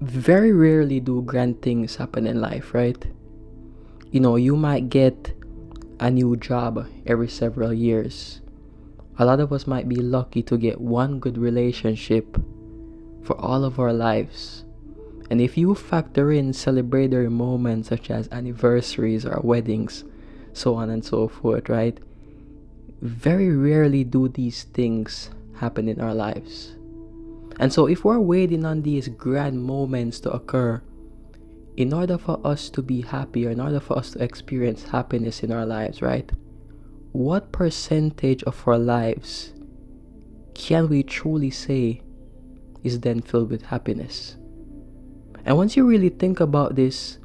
very rarely do grand things happen in life, right? You might get a new job every several years. A lot of us might be lucky to get one good relationship for all of our lives. And if you factor in celebratory moments such as anniversaries or weddings, so on and so forth, right? Very rarely do these things happen in our lives. And so if we're waiting on these grand moments to occur, in order for us to be happy or in order for us to experience happiness in our lives, right? What percentage of our lives can we truly say is then filled with happiness? And once you really think about this,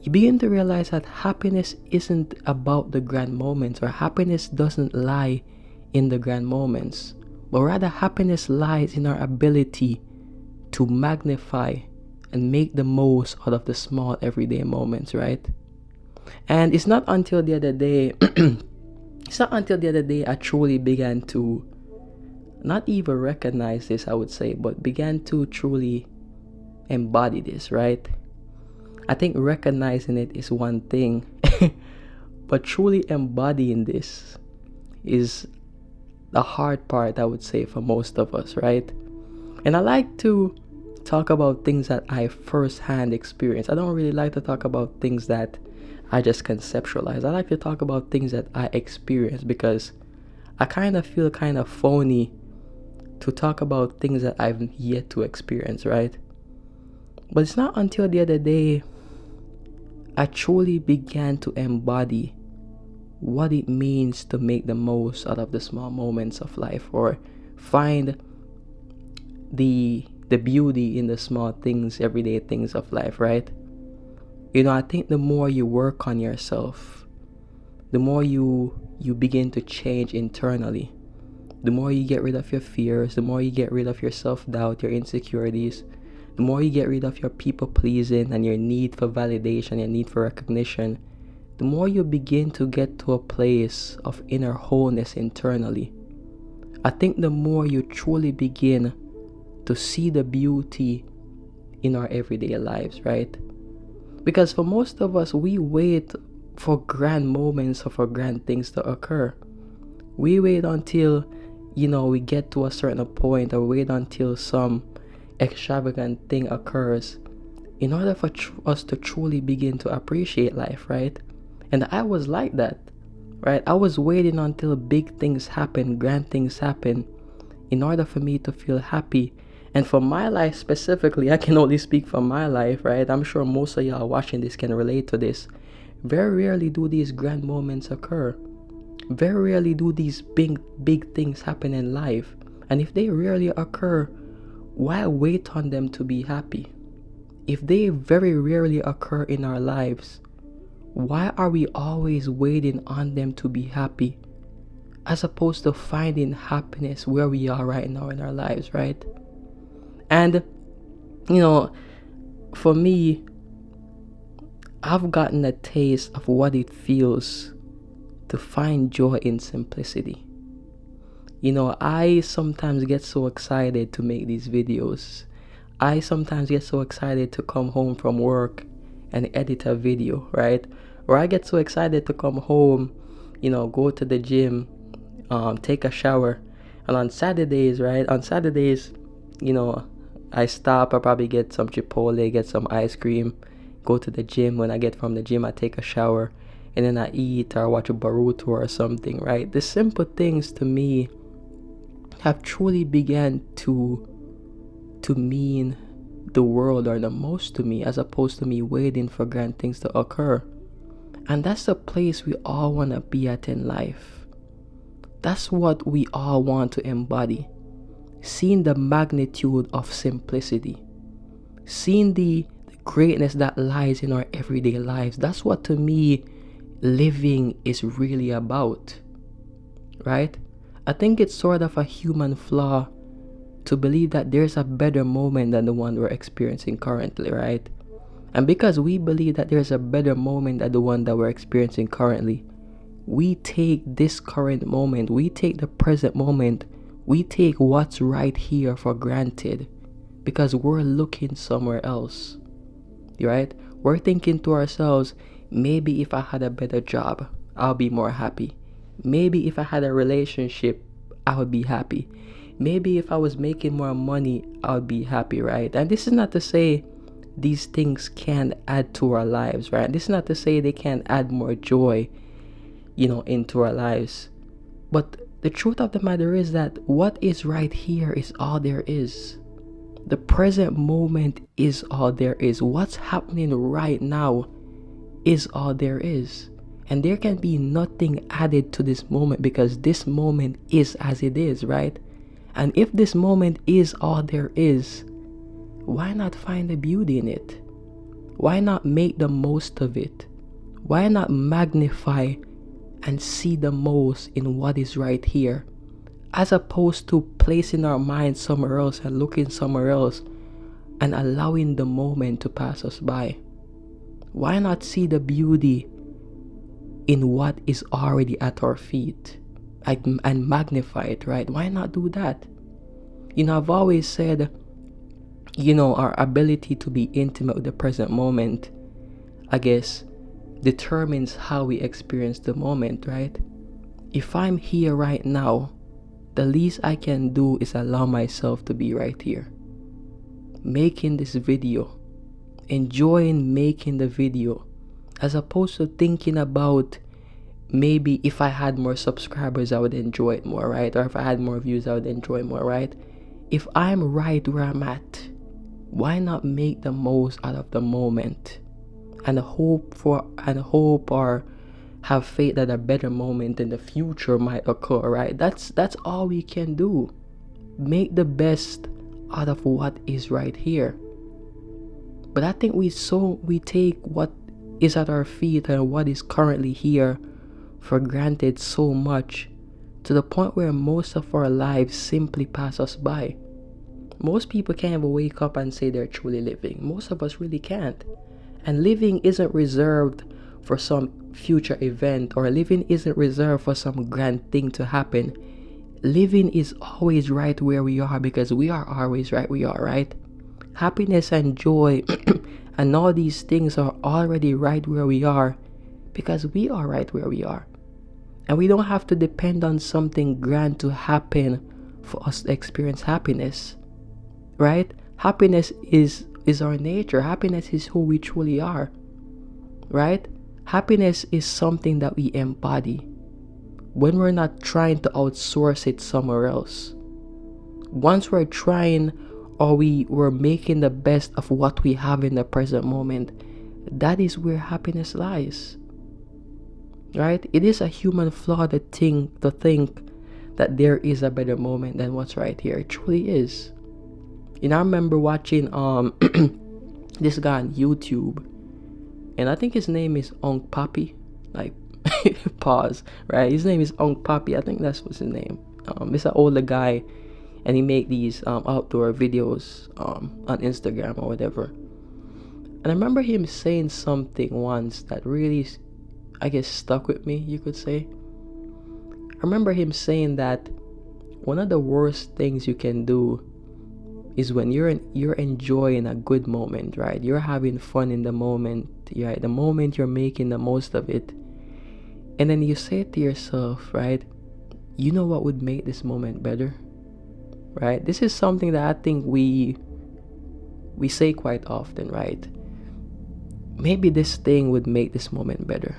you begin to realize that happiness isn't about the grand moments, or happiness doesn't lie in the grand moments, but rather happiness lies in our ability to magnify and make the most out of the small everyday moments, right? And it's not until the other day I truly began to not even recognize this, I would say, but began to truly embody this, right? I think recognizing it is one thing, but truly embodying this is the hard part, I would say, for most of us, right? And I like to talk about things that I firsthand experience. I don't really like to talk about things that I just conceptualize. I like to talk about things that I experience, because I kind of feel kind of phony to talk about things that I've yet to experience, right? But it's not until the other day I truly began to embody what it means to make the most out of the small moments of life, or find the beauty in the small things, everyday things of life, right? I think the more you work on yourself, the more you begin to change internally, the more you get rid of your fears, the more you get rid of your self-doubt, your insecurities, the more you get rid of your people pleasing and your need for validation, your need for recognition, the more you begin to get to a place of inner wholeness internally. I think the more you truly begin to see the beauty in our everyday lives, right? Because for most of us, we wait for grand moments or for grand things to occur. We wait until, we get to a certain point, or wait until some extravagant thing occurs in order for us to truly begin to appreciate life, right? And I was like that, right? I was waiting until big things happen, grand things happen, in order for me to feel happy. And for my life specifically, I can only speak for my life, right? I'm sure most of y'all watching this can relate to this. Very rarely do these grand moments occur. Very rarely do these big things happen in life. And if they rarely occur, why wait on them to be happy? If they very rarely occur in our lives, why are we always waiting on them to be happy, as opposed to finding happiness where we are right now in our lives, right? And, for me, I've gotten a taste of what it feels to find joy in simplicity. I sometimes get so excited to make these videos. I sometimes get so excited to come home from work and edit a video, right? Or I get so excited to come home, go to the gym, take a shower. And on Saturdays, right? On Saturdays, I stop, I probably get some Chipotle, get some ice cream, go to the gym. When I get from the gym, I take a shower, and then I eat or watch a Baruto or something, right? The simple things to me have truly began to mean the world or the most to me, as opposed to me waiting for grand things to occur. And that's the place we all want to be at in life. That's what we all want to embody. Seeing the magnitude of simplicity, seeing the greatness that lies in our everyday lives. That's what, to me, living is really about, right? I think it's sort of a human flaw to believe that there's a better moment than the one we're experiencing currently, right? And because we believe that there's a better moment than the one that we're experiencing currently, we take this current moment, we take the present moment, we take what's right here for granted. because we're looking somewhere else, right? We're thinking to ourselves, maybe if I had a better job, I'll be more happy. Maybe if I had a relationship, I would be happy. Maybe if I was making more money, I would be happy, right? And this is not to say these things can add to our lives, right? This is not to say they can add more joy, into our lives. But the truth of the matter is that what is right here is all there is. The present moment is all there is. What's happening right now is all there is. And there can be nothing added to this moment because this moment is as it is, right? And if this moment is all there is, why not find the beauty in it? Why not make the most of it? Why not magnify and see the most in what is right here, as opposed to placing our mind somewhere else and looking somewhere else and allowing the moment to pass us by? Why not see the beauty in what is already at our feet and magnify it, right? Why not do that? I've always said, our ability to be intimate with the present moment, I guess, determines how we experience the moment, right? If I'm here right now, the least I can do is allow myself to be right here, making this video, enjoying making the video, as opposed to thinking about maybe if I had more subscribers, I would enjoy it more, right? Or if I had more views, I would enjoy it more, right? If I'm right where I'm at, why not make the most out of the moment and hope or have faith that a better moment in the future might occur, right? That's all we can do. Make the best out of what is right here. But I think we take what is at our feet and what is currently here for granted so much, to the point where most of our lives simply pass us by. Most people can't even wake up and say they're truly living. Most of us really can't. And living isn't reserved for some future event, or living isn't reserved for some grand thing to happen. Living is always right where we are because we are always right where we are, right? Happiness and joy and all these things are already right where we are because we are right where we are. And we don't have to depend on something grand to happen for us to experience happiness, right? Happiness is our nature. Happiness is who we truly are, right? Happiness is something that we embody when we're not trying to outsource it somewhere else. Once we're trying, or we're making the best of what we have in the present moment, that is where happiness lies, right? It is a human flaw to think that there is a better moment than what's right here. It truly is. I remember watching this guy on YouTube, and I think his name is Unk Papi, like pause, right? His name is Unk Papi. I think that's what's his name. He's an older guy, and he make these outdoor videos on Instagram or whatever. And I remember him saying something once that really, I guess, stuck with me, you could say. I remember him saying that one of the worst things you can do is when you're enjoying a good moment, right? You're having fun in the moment, right? The moment you're making the most of it. And then you say to yourself, right? You know what would make this moment better? Right? This is something that I think we say quite often, right? Maybe this thing would make this moment better.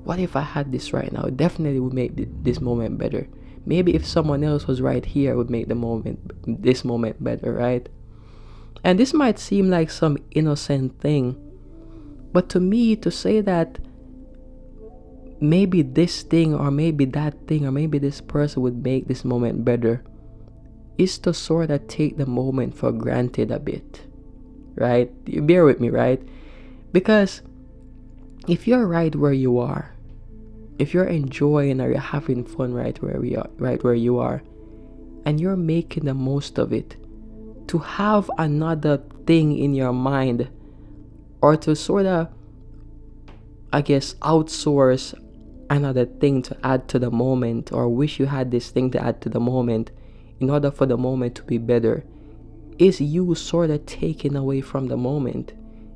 What if I had this right now? It definitely would make this moment better. Maybe if someone else was right here, it would make this moment better, right? And this might seem like some innocent thing, but to me, to say that maybe this thing or maybe that thing or maybe this person would make this moment better is to sort of take the moment for granted a bit, right? You bear with me, right? Because if you're right where you are, if you're enjoying or you're having fun right where you are, and you're making the most of it, to have another thing in your mind, or to sort of, I guess, outsource another thing to add to the moment, or wish you had this thing to add to the moment in order for the moment to be better, is you sort of taking away from the moment,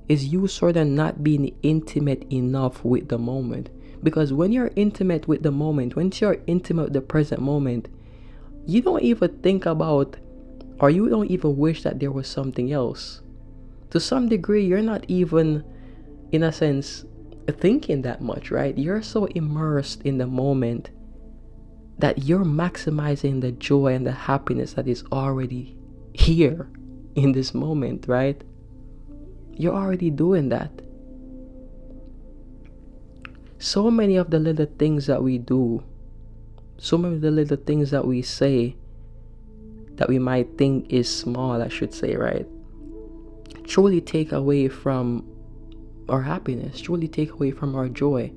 is you sort of not being intimate enough with the moment. Because when you're intimate with the moment, once you're intimate with the present moment, you don't even think about, or you don't even wish that there was something else. To some degree, you're not even, in a sense, thinking that much, right? You're so immersed in the moment that you're maximizing the joy and the happiness that is already here in this moment, right? You're already doing that. So many of the little things that we do, so many of the little things that we say that we might think is small, I should say, right? Truly take away from our happiness, truly take away from our joy.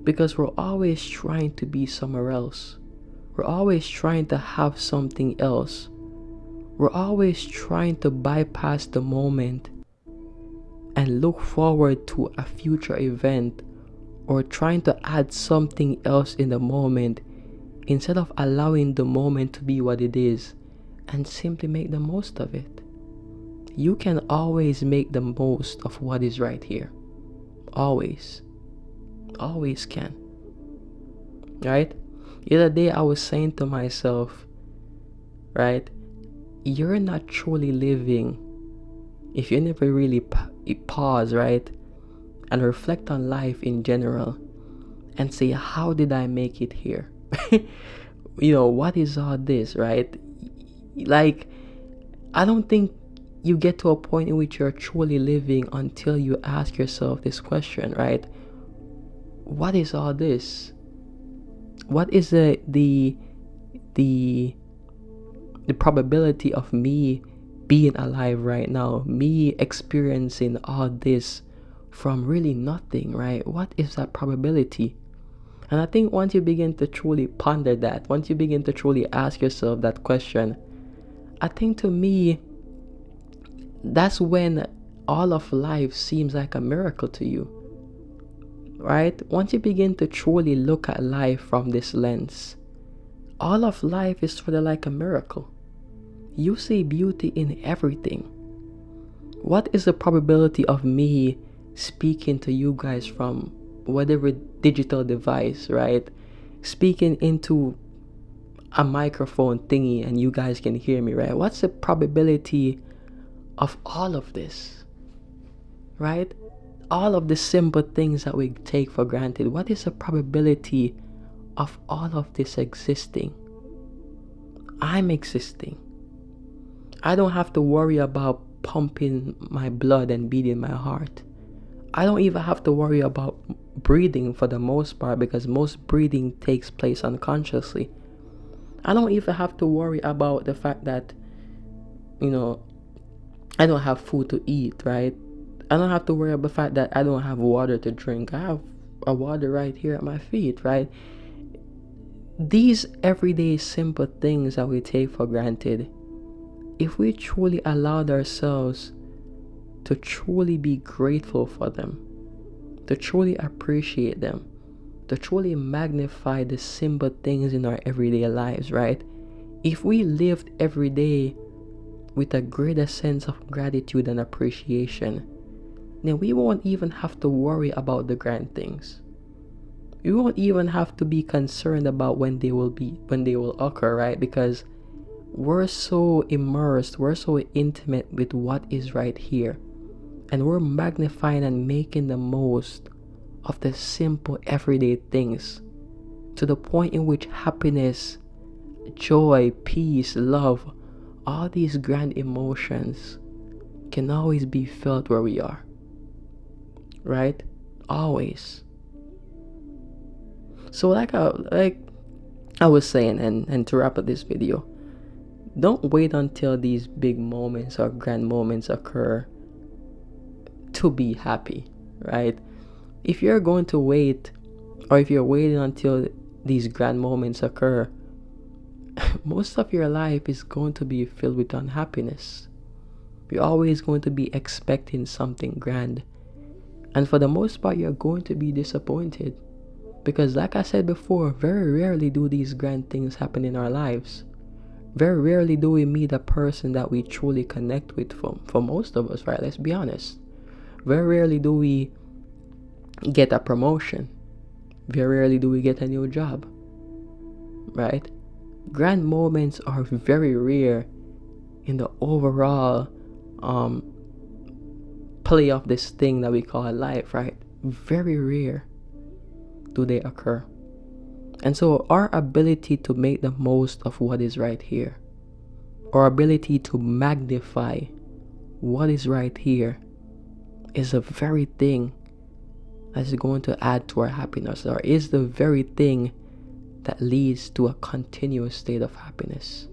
Because we're always trying to be somewhere else. We're always trying to have something else. We're always trying to bypass the moment and look forward to a future event, or trying to add something else in the moment instead of allowing the moment to be what it is and simply make the most of it. You can always make the most of what is right here. Always. Always can. Right? The other day I was saying to myself, right, you're not truly living if you never really pause, right, and reflect on life in general and say, how did I make it here? What is all this, right? Like, I don't think you get to a point in which you're truly living until you ask yourself this question, right? What is all this? What is the probability of me being alive right now, me experiencing all this from really nothing, right? What is that probability? And I think once you begin to truly ponder that, once you begin to truly ask yourself that question, I think to me, that's when all of life seems like a miracle to you, right? Once you begin to truly look at life from this lens, all of life is sort of like a miracle. You see beauty in everything. What is the probability of me speaking to you guys from whatever digital device, right? Speaking into a microphone thingy and you guys can hear me, right? What's the probability of all of this, right? All of the simple things that we take for granted. What is the probability of all of this existing? I'm existing. I don't have to worry about pumping my blood and beating my heart. I don't even have to worry about breathing for the most part, because most breathing takes place unconsciously. I don't even have to worry about the fact that, I don't have food to eat, right? I don't have to worry about the fact that I don't have water to drink. I have a water right here at my feet, right? These everyday simple things that we take for granted, if we truly allowed ourselves to truly be grateful for them, to truly appreciate them, to truly magnify the simple things in our everyday lives, right? If we lived every day with a greater sense of gratitude and appreciation, then we won't even have to worry about the grand things. We won't even have to be concerned about when they will occur, right? Because we're so immersed, we're so intimate with what is right here, and we're magnifying and making the most of the simple everyday things, to the point in which happiness, joy, peace, love, all these grand emotions can always be felt where we are, right? Always. So like I was saying, and to wrap up this video, don't wait until these big moments or grand moments occur to be happy, right? If you're going to wait, or if you're waiting until these grand moments occur, most of your life is going to be filled with unhappiness. You're always going to be expecting something grand, and for the most part, you're going to be disappointed, because like I said before, very rarely do these grand things happen in our lives. Very rarely do we meet a person that we truly connect with for most of us, right? Let's be honest. Very rarely do we get a promotion. Very rarely do we get a new job, right? Grand moments are very rare in the overall play of this thing that we call life, right? Very rare do they occur. And so our ability to make the most of what is right here, our ability to magnify what is right here, is the very thing that is going to add to our happiness, or is the very thing that leads to a continuous state of happiness.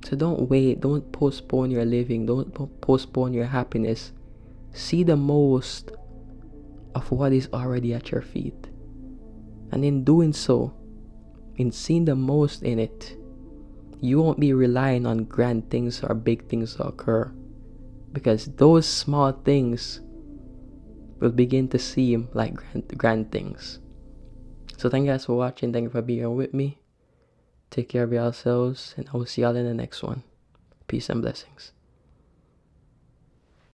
So don't wait, don't postpone your living, don't postpone your happiness. See the most of what is already at your feet. And in doing so, in seeing the most in it, you won't be relying on grand things or big things to occur, because those small things will begin to seem like grand things. So thank you guys for watching. Thank you for being here with me. Take care of yourselves, and I will see y'all in the next one. Peace and blessings.